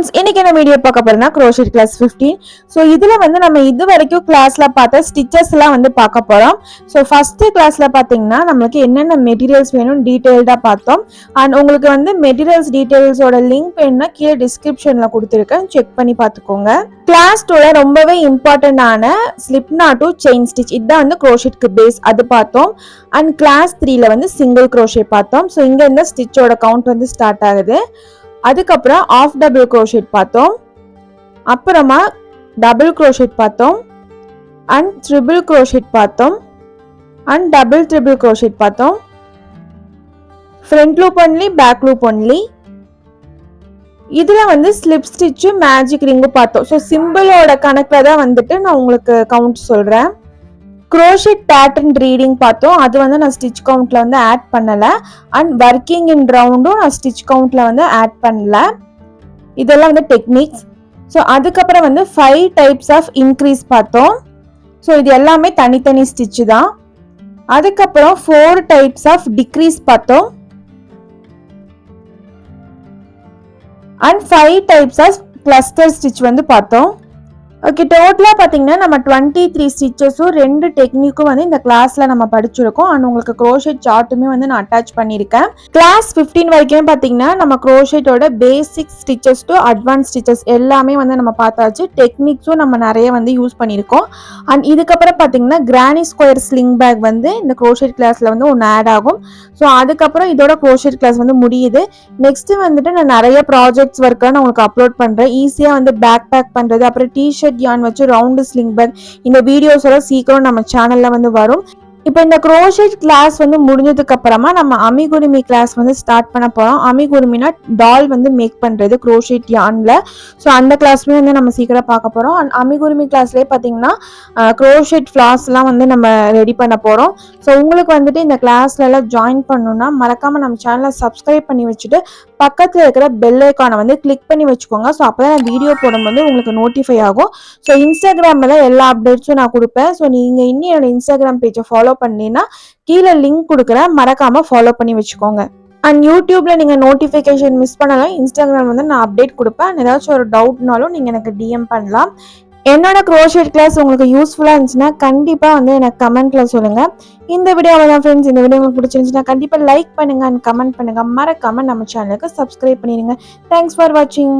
friends, இன்னைக்கு என்ன video பார்க்க போறோம்னா crochet class 15. So இதுல வந்து நம்ம இது வரைக்கும் கிளாஸ்ல பார்த்த ஸ்டிச்சஸ் எல்லாம் வந்து பார்க்க போறோம். So ஃபர்ஸ்ட் கிளாஸ்ல பாத்தீங்கன்னா நமக்கு என்னென்ன மெட்டீரியல்ஸ் வேணும் டீடைல்டா பார்த்தோம். அண்ட் உங்களுக்கு வந்து மெட்டீரியல்ஸ் டீடைல்ஸோட லிங்க் வேணும்னா கீழே டிஸ்கிரிப்ஷன்ல கொடுத்திருக்கேன், செக் பண்ணி பார்த்துக்கோங்க. கிளாஸ் 2ல ரொம்பவே இம்பார்ட்டன்டான slip knot to chain stitch இதுதான் வந்து crochetக்கு பேஸ், அது பார்த்தோம். அண்ட் கிளாஸ் 3ல வந்து சிங்கிள் crochet பார்த்தோம். ஸோ இங்க இந்த ஸ்டிச்சோட கவுண்ட் வந்து ஸ்டார்ட் ஆகுது. அதுக்கப்புறம் ஆஃப் டபுள் crochet பார்த்தோம், அப்புறமா டபுள் crochet பார்த்தோம், அண்ட் ட்ரிபிள் crochet பார்த்தோம், அண்ட் டபுள் ட்ரிபிள் crochet பார்த்தோம். Front loop only, back loop only. இதுல வந்து ஸ்லிப் ஸ்டிச் மேஜிக் ரிங்கு பார்த்தோம். ஸோ சிம்பிளோட கணக்கில் தான் வந்துட்டு நான் உங்களுக்கு கவுண்ட் சொல்றேன். crochet பேட்டர்ன் ரீடிங் பார்த்தோம், அது வந்து நான் ஸ்டிச் கவுண்ட்ல வந்து ஆட் பண்ணல. அண்ட் ஒர்க்கிங் இன் ரவுண்டும் நான் ஸ்டிச் கவுண்ட்ல வந்து ஆட் பண்ணல. இதெல்லாம் வந்து டெக்னிக்ஸ். ஸோ அதுக்கப்புறம் வந்து 5 டைப்ஸ் ஆஃப் இன்க்ரீஸ் பார்த்தோம். ஸோ இது எல்லாமே தனித்தனி ஸ்டிச் தான். அதுக்கப்புறம் 4 டைப்ஸ் ஆஃப் டிக்ரீஸ் பார்த்தோம். And 5 types of cluster stitch வந்து பார்த்தோம். ஓகே, டோட்டலாக பார்த்தீங்கன்னா நம்ம 23 ஸ்டிச்சஸும் 2 டெக்னிக்கும் வந்து இந்த கிளாஸில் நம்ம படிச்சிருக்கோம். அண்ட் உங்களுக்கு க்ரோஷெட் சார்ட்டுமே வந்து நான் அட்டாச் பண்ணியிருக்கேன். கிளாஸ் 15 வரைக்கும் பார்த்தீங்கன்னா நம்ம க்ரோஷெட்டோட basic stitches to advance stitches எல்லாமே வந்து நம்ம பார்த்தாச்சு. டெக்னிக்ஸும் நம்ம நிறைய வந்து யூஸ் பண்ணியிருக்கோம். அண்ட் இதுக்கப்புறம் பார்த்தீங்கன்னா கிரானி ஸ்கொயர் ஸ்லிங் பேக் வந்து இந்த க்ரோஷெட் கிளாஸில் வந்து ஒன்று ஆட் ஆகும். ஸோ அதுக்கப்புறம் இதோட க்ரோஷெட் கிளாஸ் வந்து முடியுது. நெக்ஸ்ட் வந்துட்டு நான் நிறைய ப்ராஜெக்ட்ஸ் ஒர்க்கை நான் உங்களுக்கு அப்லோட் பண்ணுறேன். ஈஸியாக வந்து பேக் பேக் பண்ணுறது, அப்புறம் டிஷர்ட் யான் வச்சு ரவுண்டு ஸ்லிங் பேக், இந்த வீடியோஸ் எல்லாம் சீக்கிரம் நம்ம சேனல்ல வந்து வரும். இப்போ இந்த crochet கிளாஸ் வந்து முடிஞ்சதுக்கு அப்புறமா நம்ம அமிகுருமி கிளாஸ் வந்து ஸ்டார்ட் பண்ண போறோம். அமிகுருமினா டால் வந்து மேக் பண்றது crochet யான்ல. ஸோ அந்த கிளாஸ்மே வந்து நம்ம சீக்கிரம் பார்க்க போறோம். அண்ட் அமிகுருமி கிளாஸ்லேயே பார்த்தீங்கன்னா crochet ஃபிளாஸ் எல்லாம் வந்து நம்ம ரெடி பண்ண போறோம். ஸோ உங்களுக்கு வந்துட்டு இந்த கிளாஸ்ல எல்லாம் ஜாயின் பண்ணணும்னா மறக்காம நம்ம சேனலை சப்ஸ்கிரைப் பண்ணி வச்சுட்டு பக்கத்தில் இருக்கிற பெல் ஐக்கானை வந்து கிளிக் பண்ணி வச்சுக்கோங்க. ஸோ அப்போதான் நான் வீடியோ போடும்போது உங்களுக்கு நோட்டிஃபை ஆகும். ஸோ இன்ஸ்டாகிராமில் தான் எல்லா அப்டேட்ஸும் நான் கொடுப்பேன். ஸோ நீங்கள் இன்னும் என்னோட இன்ஸ்டாகிராம் பேஜை ஃபாலோ பண்ணீங்கன்னா கீழே லிங்க் கொடுக்குறேன், மறக்காம ஃபாலோ பண்ணி வச்சுக்கோங்க. அண்ட் யூடியூப்ல நீங்க நோட்டிஃபிகேஷன் மிஸ் பண்ணலாம், இன்ஸ்டாகிராம் வந்து நான் அப்டேட் கொடுப்பேன். ஏதாச்சும் ஒரு டவுட்னாலும் நீங்க எனக்கு டிஎம் பண்ணலாம். என்னோட crochet கிளாஸ் உங்களுக்கு யூஸ்ஃபுல்லா இருந்துச்சுன்னா கண்டிப்பா வந்து எனக்கு கமெண்ட்ல சொல்லுங்க. இந்த வீடியோ தான் ஃப்ரெண்ட்ஸ், இந்த வீடியோ உங்களுக்கு பிடிச்சிருந்துச்சுன்னா கண்டிப்பா லைக் பண்ணுங்க அண்ட் கமெண்ட் பண்ணுங்க. மறக்காம நம்ம சேனலுக்கு சப்ஸ்கிரைப் பண்ணிடுங்க. தேங்க்ஸ் ஃபார் வாட்சிங்.